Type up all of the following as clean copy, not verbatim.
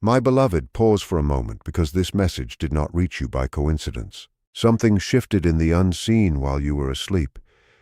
My beloved, pause for a moment because this message did not reach you by coincidence. Something shifted in the unseen while you were asleep,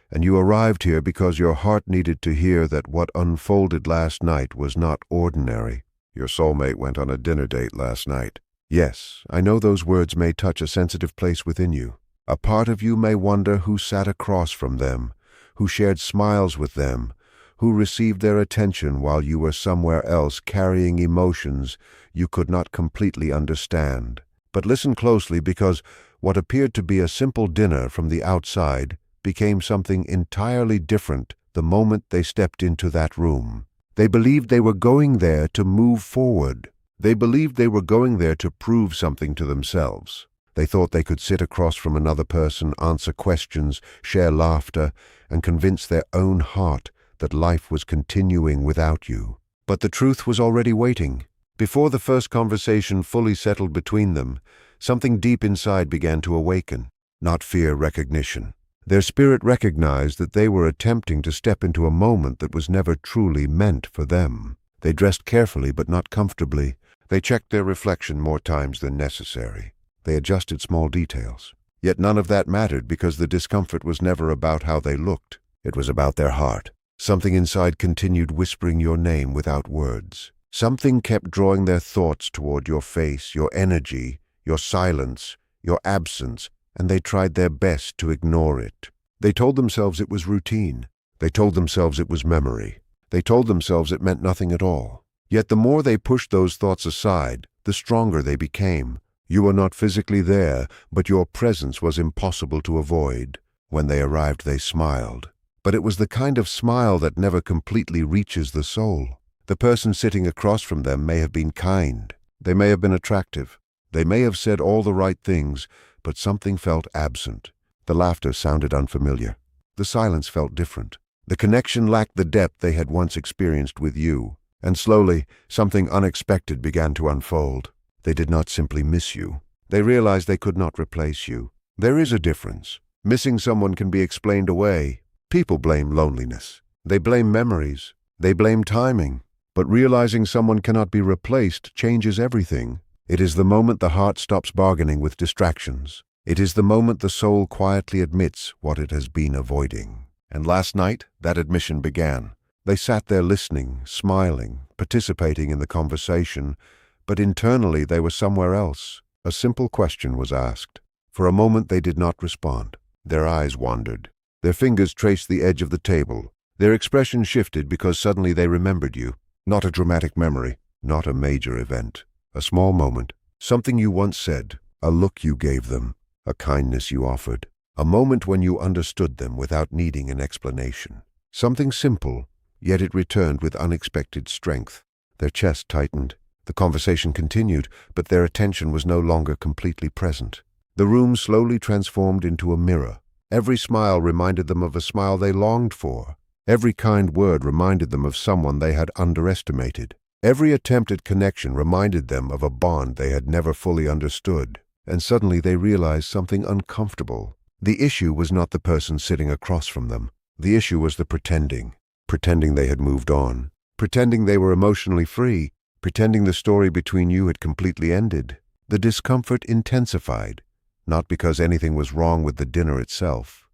and you arrived here because your heart needed to hear that what unfolded last night was not ordinary. Your soulmate went on a dinner date last night. Yes, I know those words may touch a sensitive place within you. A part of you may wonder who sat across from them, who shared smiles with them, who received their attention while you were somewhere else carrying emotions you could not completely understand. But listen closely, because what appeared to be a simple dinner from the outside became something entirely different the moment they stepped into that room. They believed they were going there to move forward. They believed they were going there to prove something to themselves. They thought they could sit across from another person, answer questions, share laughter, and convince their own heart that life was continuing without you. But the truth was already waiting. Before the first conversation fully settled between them, something deep inside began to awaken. Not fear, recognition. Their spirit recognized that they were attempting to step into a moment that was never truly meant for them. They dressed carefully but not comfortably. They checked their reflection more times than necessary. They adjusted small details. Yet none of that mattered, because the discomfort was never about how they looked. It was about their heart. Something inside continued whispering your name without words. Something kept drawing their thoughts toward your face, your energy, your silence, your absence, and they tried their best to ignore it. They told themselves it was routine. They told themselves it was memory. They told themselves it meant nothing at all. Yet the more they pushed those thoughts aside, the stronger they became. You were not physically there, but your presence was impossible to avoid. When they arrived, they smiled. But it was the kind of smile that never completely reaches the soul. The person sitting across from them may have been kind. They may have been attractive. They may have said all the right things, but something felt absent. The laughter sounded unfamiliar. The silence felt different. The connection lacked the depth they had once experienced with you. And slowly, something unexpected began to unfold. They did not simply miss you. They realized they could not replace you. There is a difference. Missing someone can be explained away. People blame loneliness. They blame memories. They blame timing. But realizing someone cannot be replaced changes everything. It is the moment the heart stops bargaining with distractions. It is the moment the soul quietly admits what it has been avoiding. And last night, that admission began. They sat there listening, smiling, participating in the conversation, but internally they were somewhere else. A simple question was asked. For a moment they did not respond. Their eyes wandered. Their fingers traced the edge of the table. Their expression shifted because suddenly they remembered you. Not a dramatic memory, not a major event. A small moment, something you once said, a look you gave them, a kindness you offered. A moment when you understood them without needing an explanation. Something simple, yet it returned with unexpected strength. Their chest tightened. The conversation continued, but their attention was no longer completely present. The room slowly transformed into a mirror. Every smile reminded them of a smile they longed for. Every kind word reminded them of someone they had underestimated. Every attempt at connection reminded them of a bond they had never fully understood. And suddenly they realized something uncomfortable. The issue was not the person sitting across from them. The issue was the pretending. Pretending they had moved on. Pretending they were emotionally free. Pretending the story between you had completely ended. The discomfort intensified, not because anything was wrong with the dinner itself,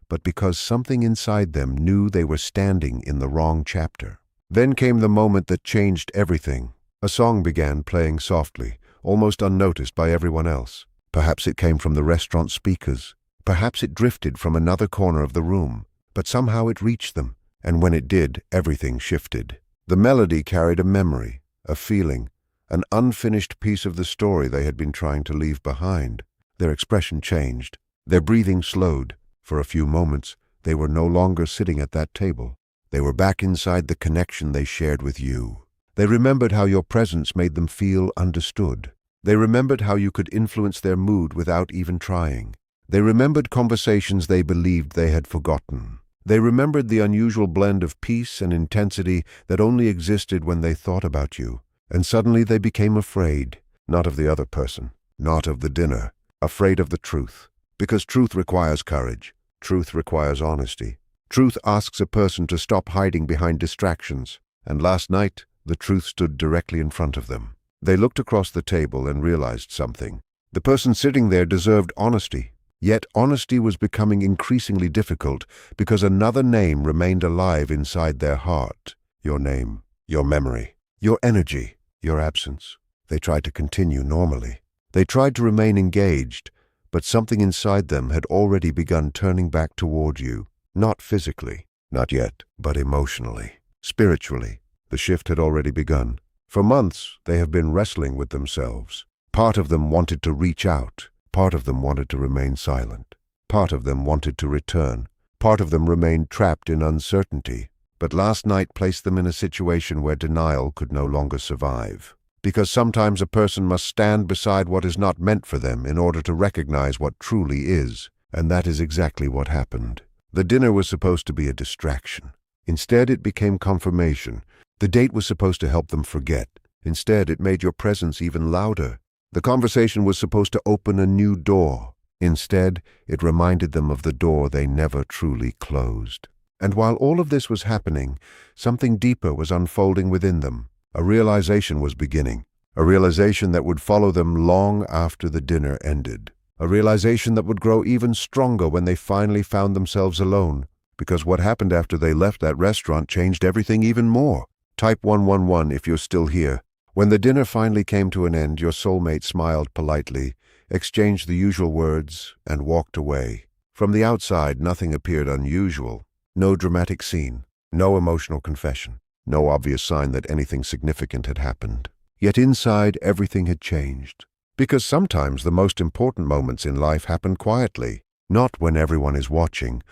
but because something inside them knew they were standing in the wrong chapter. Then came the moment that changed everything. A song began playing softly, almost unnoticed by everyone else. Perhaps it came from the restaurant speakers. Perhaps it drifted from another corner of the room. But somehow it reached them, and when it did, everything shifted. The melody carried a memory, a feeling, an unfinished piece of the story they had been trying to leave behind. Their expression changed. Their breathing slowed. For a few moments, they were no longer sitting at that table. They were back inside the connection they shared with you. They remembered how your presence made them feel understood. They remembered how you could influence their mood without even trying. They remembered conversations they believed they had forgotten. They remembered the unusual blend of peace and intensity that only existed when they thought about you. And suddenly they became afraid, not of the other person, not of the dinner, afraid of the truth. Because truth requires courage. Truth requires honesty. Truth asks a person to stop hiding behind distractions. And last night, the truth stood directly in front of them. They looked across the table and realized something. The person sitting there deserved honesty. Yet honesty was becoming increasingly difficult because another name remained alive inside their heart. Your name, your memory, your energy, your absence. They tried to continue normally. They tried to remain engaged, but something inside them had already begun turning back toward you. Not physically, not yet, but emotionally, spiritually. The shift had already begun. For months, they have been wrestling with themselves. Part of them wanted to reach out. Part of them wanted to remain silent. Part of them wanted to return. Part of them remained trapped in uncertainty. But last night placed them in a situation where denial could no longer survive. Because sometimes a person must stand beside what is not meant for them in order to recognize what truly is. And that is exactly what happened. The dinner was supposed to be a distraction. Instead, it became confirmation. The date was supposed to help them forget. Instead, it made your presence even louder. The conversation was supposed to open a new door. Instead, it reminded them of the door they never truly closed. And while all of this was happening, something deeper was unfolding within them. A realization was beginning. A realization that would follow them long after the dinner ended. A realization that would grow even stronger when they finally found themselves alone. Because what happened after they left that restaurant changed everything even more. Type 111 if you're still here. When the dinner finally came to an end, your soulmate smiled politely, exchanged the usual words, and walked away. From the outside, nothing appeared unusual. No dramatic scene, no emotional confession, no obvious sign that anything significant had happened. Yet inside, everything had changed. Because sometimes the most important moments in life happen quietly, not when everyone is watching,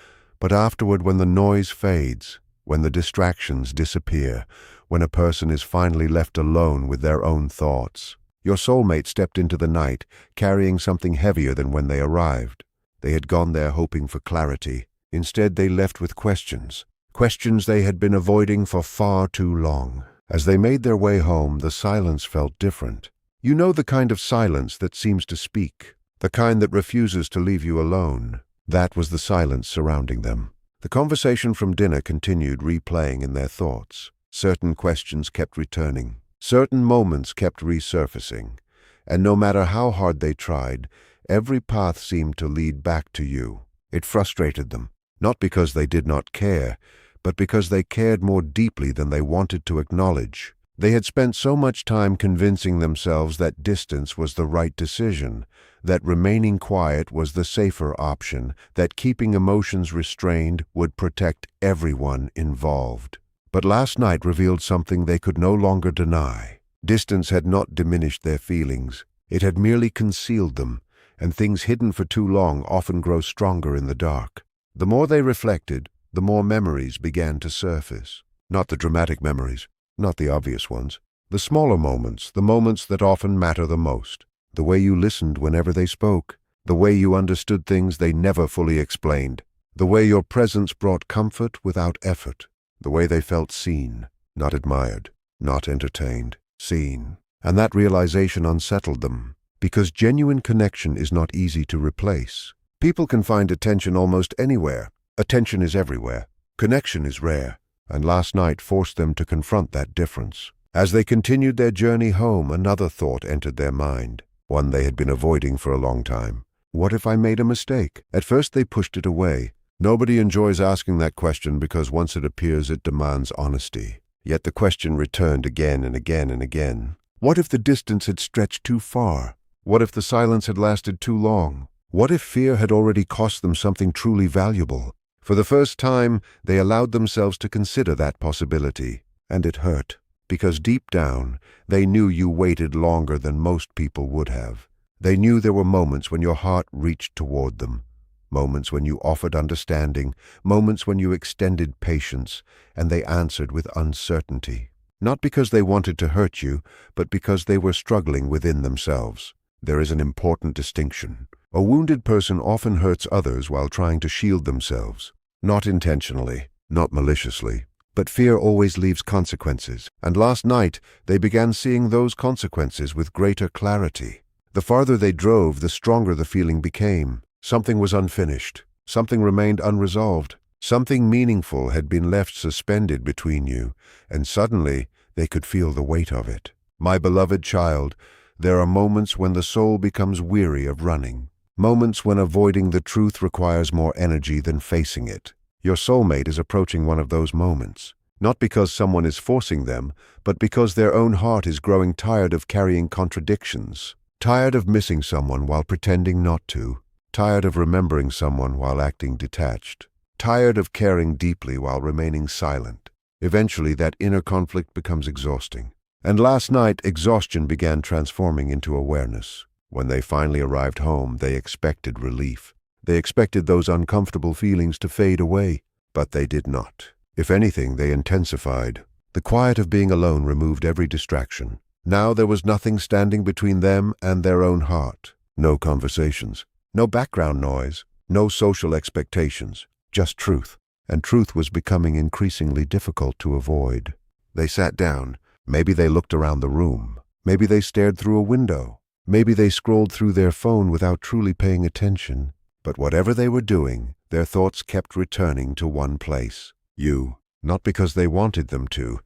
but afterward when the noise fades, when the distractions disappear, when a person is finally left alone with their own thoughts. Your soulmate stepped into the night, carrying something heavier than when they arrived. They had gone there hoping for clarity. Instead, they left with questions. Questions they had been avoiding for far too long. As they made their way home, the silence felt different. You know the kind of silence that seems to speak, the kind that refuses to leave you alone. That was the silence surrounding them. The conversation from dinner continued replaying in their thoughts. Certain questions kept returning. Certain moments kept resurfacing. And no matter how hard they tried, every path seemed to lead back to you. It frustrated them, not because they did not care, but because they cared more deeply than they wanted to acknowledge. They had spent so much time convincing themselves that distance was the right decision, that remaining quiet was the safer option, that keeping emotions restrained would protect everyone involved. But last night revealed something they could no longer deny. Distance had not diminished their feelings. It had merely concealed them, and things hidden for too long often grow stronger in the dark. The more they reflected, the more memories began to surface. Not the dramatic memories, not the obvious ones. The smaller moments, the moments that often matter the most. The way you listened whenever they spoke. The way you understood things they never fully explained. The way your presence brought comfort without effort. The way they felt seen, not admired, not entertained, seen. And that realization unsettled them, because genuine connection is not easy to replace. People can find attention almost anywhere. Attention is everywhere. Connection is rare, and last night forced them to confront that difference. As they continued their journey home, another thought entered their mind, one they had been avoiding for a long time. What if I made a mistake? At first they pushed it away. Nobody enjoys asking that question because once it appears, it demands honesty. Yet the question returned again and again and again. What if the distance had stretched too far? What if the silence had lasted too long? What if fear had already cost them something truly valuable? For the first time, they allowed themselves to consider that possibility, and it hurt, because deep down, they knew you waited longer than most people would have. They knew there were moments when your heart reached toward them. Moments when you offered understanding, moments when you extended patience, and they answered with uncertainty. Not because they wanted to hurt you, but because they were struggling within themselves. There is an important distinction. A wounded person often hurts others while trying to shield themselves. Not intentionally, not maliciously, but fear always leaves consequences, and last night they began seeing those consequences with greater clarity. The farther they drove, the stronger the feeling became. Something was unfinished. Something remained unresolved. Something meaningful had been left suspended between you, and suddenly they could feel the weight of it. My beloved child, there are moments when the soul becomes weary of running. Moments when avoiding the truth requires more energy than facing it. Your soulmate is approaching one of those moments. Not because someone is forcing them, but because their own heart is growing tired of carrying contradictions. Tired of missing someone while pretending not to. Tired of remembering someone while acting detached. Tired of caring deeply while remaining silent. Eventually, that inner conflict becomes exhausting. And last night, exhaustion began transforming into awareness. When they finally arrived home, they expected relief. They expected those uncomfortable feelings to fade away, but they did not. If anything, they intensified. The quiet of being alone removed every distraction. Now there was nothing standing between them and their own heart. No conversations, no background noise, no social expectations, just truth. And truth was becoming increasingly difficult to avoid. They sat down. Maybe they looked around the room. Maybe they stared through a window. Maybe they scrolled through their phone without truly paying attention. But whatever they were doing, their thoughts kept returning to one place. You. Not because they wanted them to,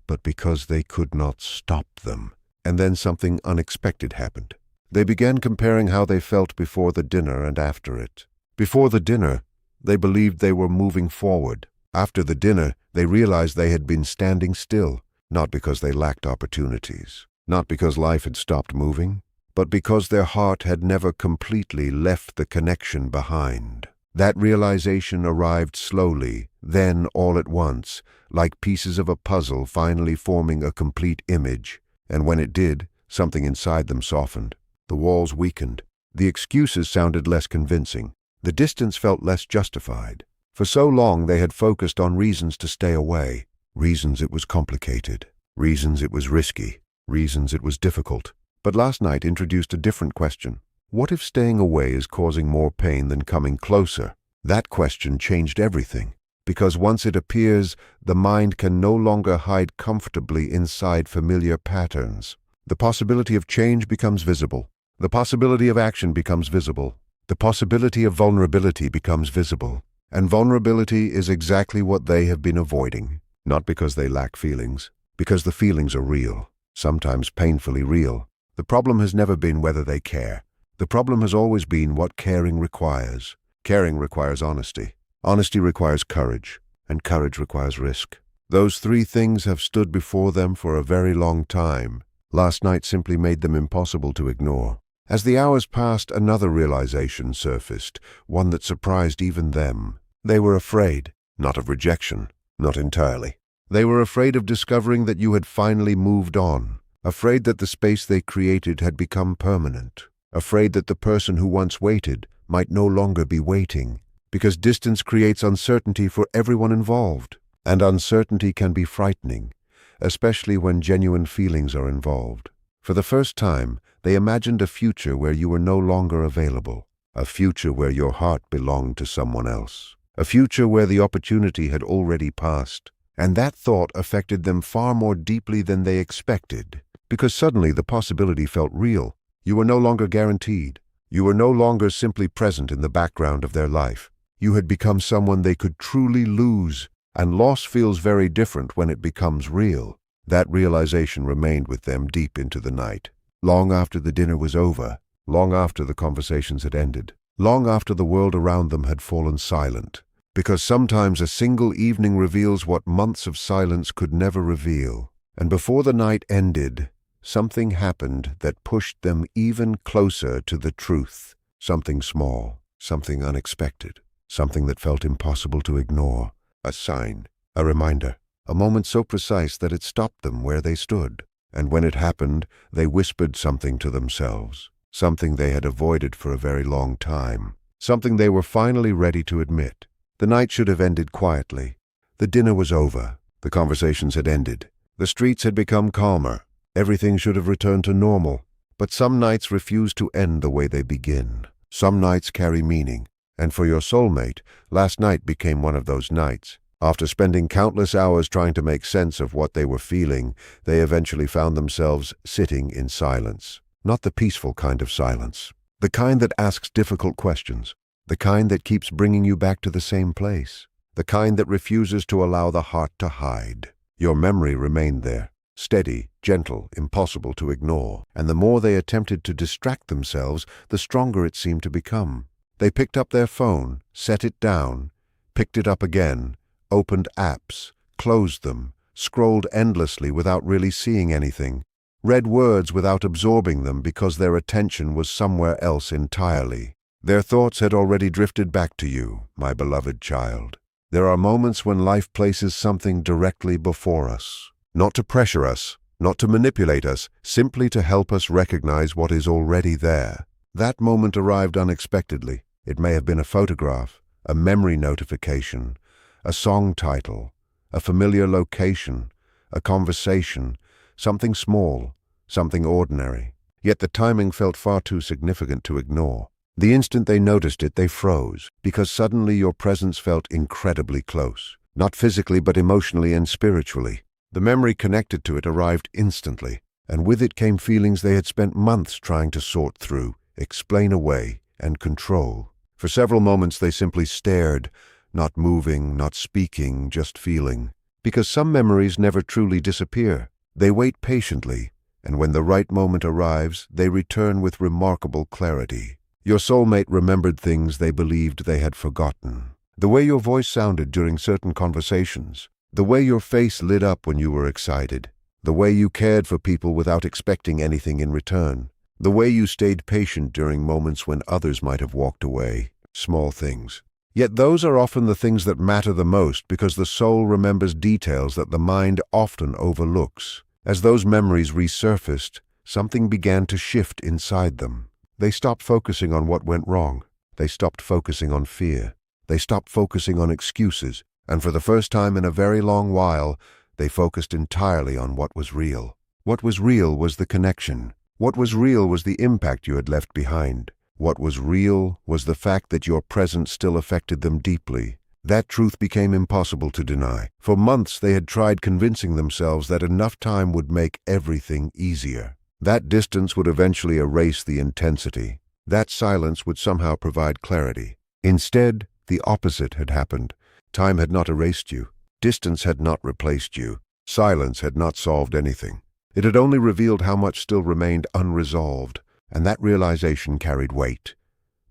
but because they could not stop them. And then something unexpected happened. They began comparing how they felt before the dinner and after it. Before the dinner, they believed they were moving forward. After the dinner, they realized they had been standing still, not because they lacked opportunities, not because life had stopped moving, but because their heart had never completely left the connection behind. That realization arrived slowly, then all at once, like pieces of a puzzle finally forming a complete image. And when it did, something inside them softened. The walls weakened. The excuses sounded less convincing. The distance felt less justified. For so long they had focused on reasons to stay away. Reasons it was complicated. Reasons it was risky. Reasons it was difficult. But last night introduced a different question. What if staying away is causing more pain than coming closer? That question changed everything. Because once it appears, the mind can no longer hide comfortably inside familiar patterns. The possibility of change becomes visible. The possibility of action becomes visible. The possibility of vulnerability becomes visible. And vulnerability is exactly what they have been avoiding. Not because they lack feelings, because the feelings are real, sometimes painfully real. The problem has never been whether they care. The problem has always been what caring requires. Caring requires honesty. Honesty requires courage, and courage requires risk. Those three things have stood before them for a very long time. Last night simply made them impossible to ignore. As the hours passed, another realization surfaced, one that surprised even them. They were afraid, not of rejection, not entirely. They were afraid of discovering that you had finally moved on, afraid that the space they created had become permanent, afraid that the person who once waited might no longer be waiting, because distance creates uncertainty for everyone involved, and uncertainty can be frightening, especially when genuine feelings are involved. For the first time, they imagined a future where you were no longer available, a future where your heart belonged to someone else, a future where the opportunity had already passed. And that thought affected them far more deeply than they expected, because suddenly the possibility felt real. You were no longer guaranteed. You were no longer simply present in the background of their life. You had become someone they could truly lose, and loss feels very different when it becomes real. That realization remained with them deep into the night. Long after the dinner was over, long after the conversations had ended, long after the world around them had fallen silent. Because sometimes a single evening reveals what months of silence could never reveal. And before the night ended, something happened that pushed them even closer to the truth. Something small, something unexpected, something that felt impossible to ignore. A sign, a reminder, a moment so precise that it stopped them where they stood. And when it happened, they whispered something to themselves, something they had avoided for a very long time, something they were finally ready to admit. The night should have ended quietly. The dinner was over. The conversations had ended. The streets had become calmer. Everything should have returned to normal. But some nights refuse to end the way they begin. Some nights carry meaning. And for your soulmate, last night became one of those nights. After spending countless hours trying to make sense of what they were feeling, they eventually found themselves sitting in silence. Not the peaceful kind of silence. The kind that asks difficult questions. The kind that keeps bringing you back to the same place. The kind that refuses to allow the heart to hide. Your memory remained there. steady, gentle, impossible to ignore. And the more they attempted to distract themselves, the stronger it seemed to become. They picked up their phone, set it down, picked it up again, opened apps, closed them, scrolled endlessly without really seeing anything, read words without absorbing them because their attention was somewhere else entirely. Their thoughts had already drifted back to you, my beloved child. There are moments when life places something directly before us, not to pressure us, not to manipulate us, simply to help us recognize what is already there. That moment arrived unexpectedly. It may have been a photograph, a memory notification, a song title, a familiar location, a conversation, something small, something ordinary. Yet the timing felt far too significant to ignore. The instant they noticed it, they froze, because suddenly your presence felt incredibly close. Not physically, but emotionally and spiritually. The memory connected to it arrived instantly, and with it came feelings they had spent months trying to sort through, explain away, and control. For several moments they simply stared, not moving, not speaking, just feeling. Because some memories never truly disappear. They wait patiently, and when the right moment arrives, they return with remarkable clarity. Your soulmate remembered things they believed they had forgotten. The way your voice sounded during certain conversations. The way your face lit up when you were excited. The way you cared for people without expecting anything in return. The way you stayed patient during moments when others might have walked away. Small things. Yet those are often the things that matter the most because the soul remembers details that the mind often overlooks. As those memories resurfaced, something began to shift inside them. They stopped focusing on what went wrong. They stopped focusing on fear. They stopped focusing on excuses. And for the first time in a very long while, they focused entirely on what was real. What was real was the connection. What was real was the impact you had left behind. What was real was the fact that your presence still affected them deeply. That truth became impossible to deny. For months they had tried convincing themselves that enough time would make everything easier. That distance would eventually erase the intensity. That silence would somehow provide clarity. Instead, the opposite had happened. Time had not erased you. Distance had not replaced you. Silence had not solved anything. It had only revealed how much still remained unresolved, and that realization carried weight.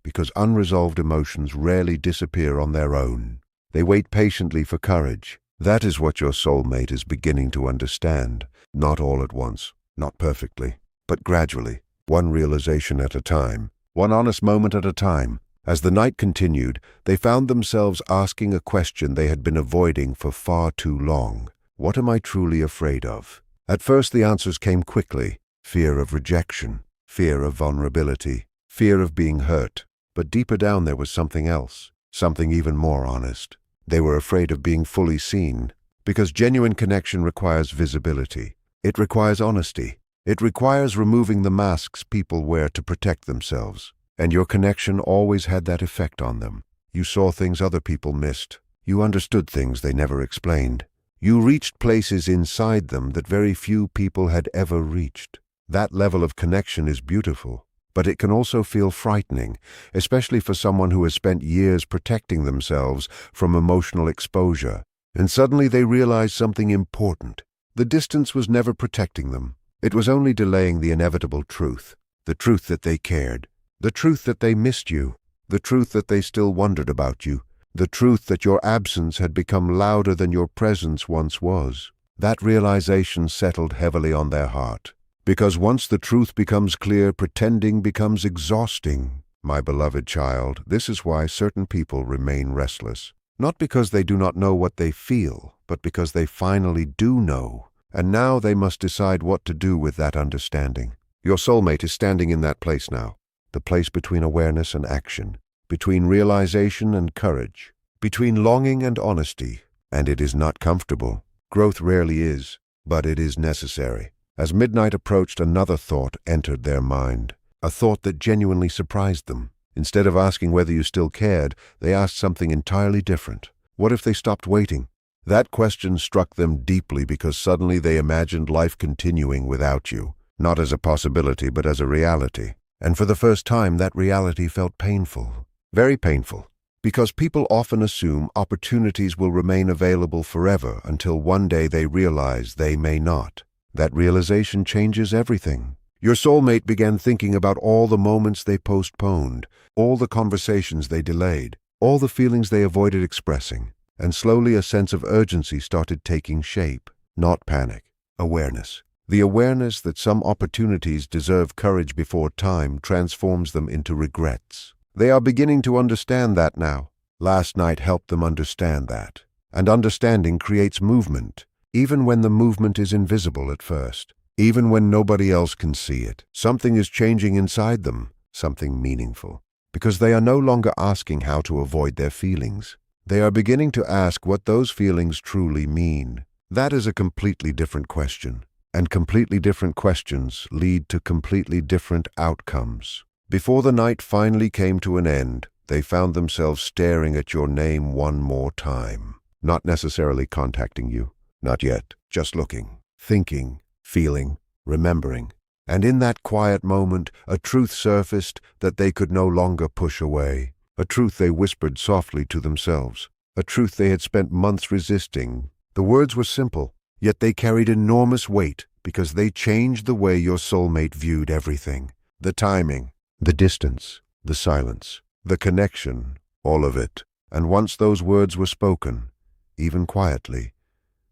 Because unresolved emotions rarely disappear on their own. They wait patiently for courage. That is what your soulmate is beginning to understand. Not all at once, not perfectly, but gradually, one realization at a time, one honest moment at a time. As the night continued, they found themselves asking a question they had been avoiding for far too long. What am I truly afraid of? At first the answers came quickly. Fear of rejection, fear of vulnerability, fear of being hurt. But deeper down there was something else, something even more honest. They were afraid of being fully seen, because genuine connection requires visibility. It requires honesty. It requires removing the masks people wear to protect themselves. And your connection always had that effect on them. You saw things other people missed. You understood things they never explained. You reached places inside them that very few people had ever reached. That level of connection is beautiful, but it can also feel frightening, especially for someone who has spent years protecting themselves from emotional exposure. And suddenly they realize something important. The distance was never protecting them. It was only delaying the inevitable truth, the truth that they cared. The truth that they missed you, the truth that they still wondered about you, the truth that your absence had become louder than your presence once was. That realization settled heavily on their heart. Because once the truth becomes clear, pretending becomes exhausting. My beloved child, this is why certain people remain restless. Not because they do not know what they feel, but because they finally do know. And now they must decide what to do with that understanding. Your soulmate is standing in that place now. The place between awareness and action, between realization and courage, between longing and honesty. And it is not comfortable. Growth rarely is, but it is necessary. As midnight approached, another thought entered their mind, a thought that genuinely surprised them. Instead of asking whether you still cared, they asked something entirely different. What if they stopped waiting? That question struck them deeply because suddenly they imagined life continuing without you, not as a possibility but as a reality. And for the first time, that reality felt painful, very painful, because people often assume opportunities will remain available forever until one day they realize they may not. That realization changes everything. Your soulmate began thinking about all the moments they postponed, all the conversations they delayed, all the feelings they avoided expressing, and slowly a sense of urgency started taking shape. Not panic, awareness. The awareness that some opportunities deserve courage before time transforms them into regrets. They are beginning to understand that now. Last night helped them understand that. And understanding creates movement, even when the movement is invisible at first. Even when nobody else can see it, something is changing inside them, something meaningful. Because they are no longer asking how to avoid their feelings. They are beginning to ask what those feelings truly mean. That is a completely different question. And completely different questions lead to completely different outcomes. Before the night finally came to an end, they found themselves staring at your name one more time. Not necessarily contacting you. Not yet. Just looking, thinking, feeling, remembering. And in that quiet moment, a truth surfaced that they could no longer push away. A truth they whispered softly to themselves. A truth they had spent months resisting. The words were simple, yet they carried enormous weight because they changed the way your soulmate viewed everything. The timing, the distance, the silence, the connection, all of it. And once those words were spoken, even quietly,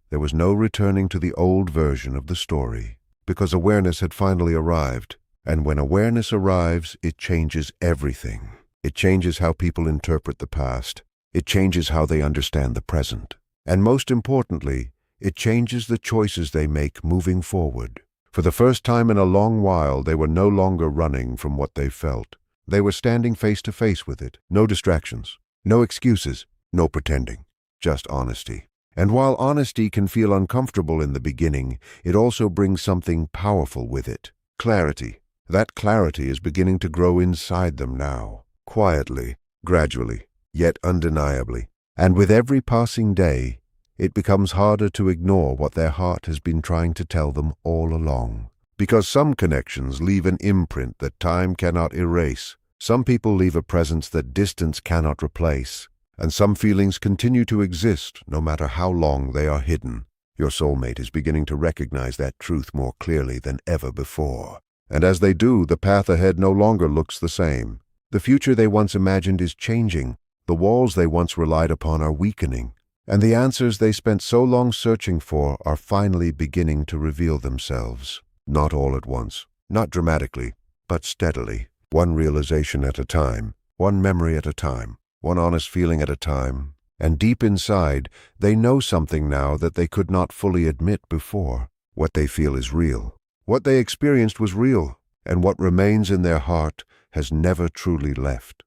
there was no returning to the old version of the story, because awareness had finally arrived. And when awareness arrives, it changes everything. It changes how people interpret the past. It changes how they understand the present. And most importantly, it changes the choices they make moving forward. For the first time in a long while, they were no longer running from what they felt. They were standing face to face with it. No distractions, no excuses, no pretending, just honesty. And while honesty can feel uncomfortable in the beginning, it also brings something powerful with it. Clarity. That clarity is beginning to grow inside them now. Quietly, gradually, yet undeniably. And with every passing day, it becomes harder to ignore what their heart has been trying to tell them all along. Because some connections leave an imprint that time cannot erase. Some people leave a presence that distance cannot replace. And some feelings continue to exist no matter how long they are hidden. Your soulmate is beginning to recognize that truth more clearly than ever before. And as they do, the path ahead no longer looks the same. The future they once imagined is changing. The walls they once relied upon are weakening. And the answers they spent so long searching for are finally beginning to reveal themselves. Not all at once, not dramatically, but steadily. One realization at a time, one memory at a time. One honest feeling at a time, and deep inside, they know something now that they could not fully admit before. What they feel is real. What they experienced was real, and what remains in their heart has never truly left.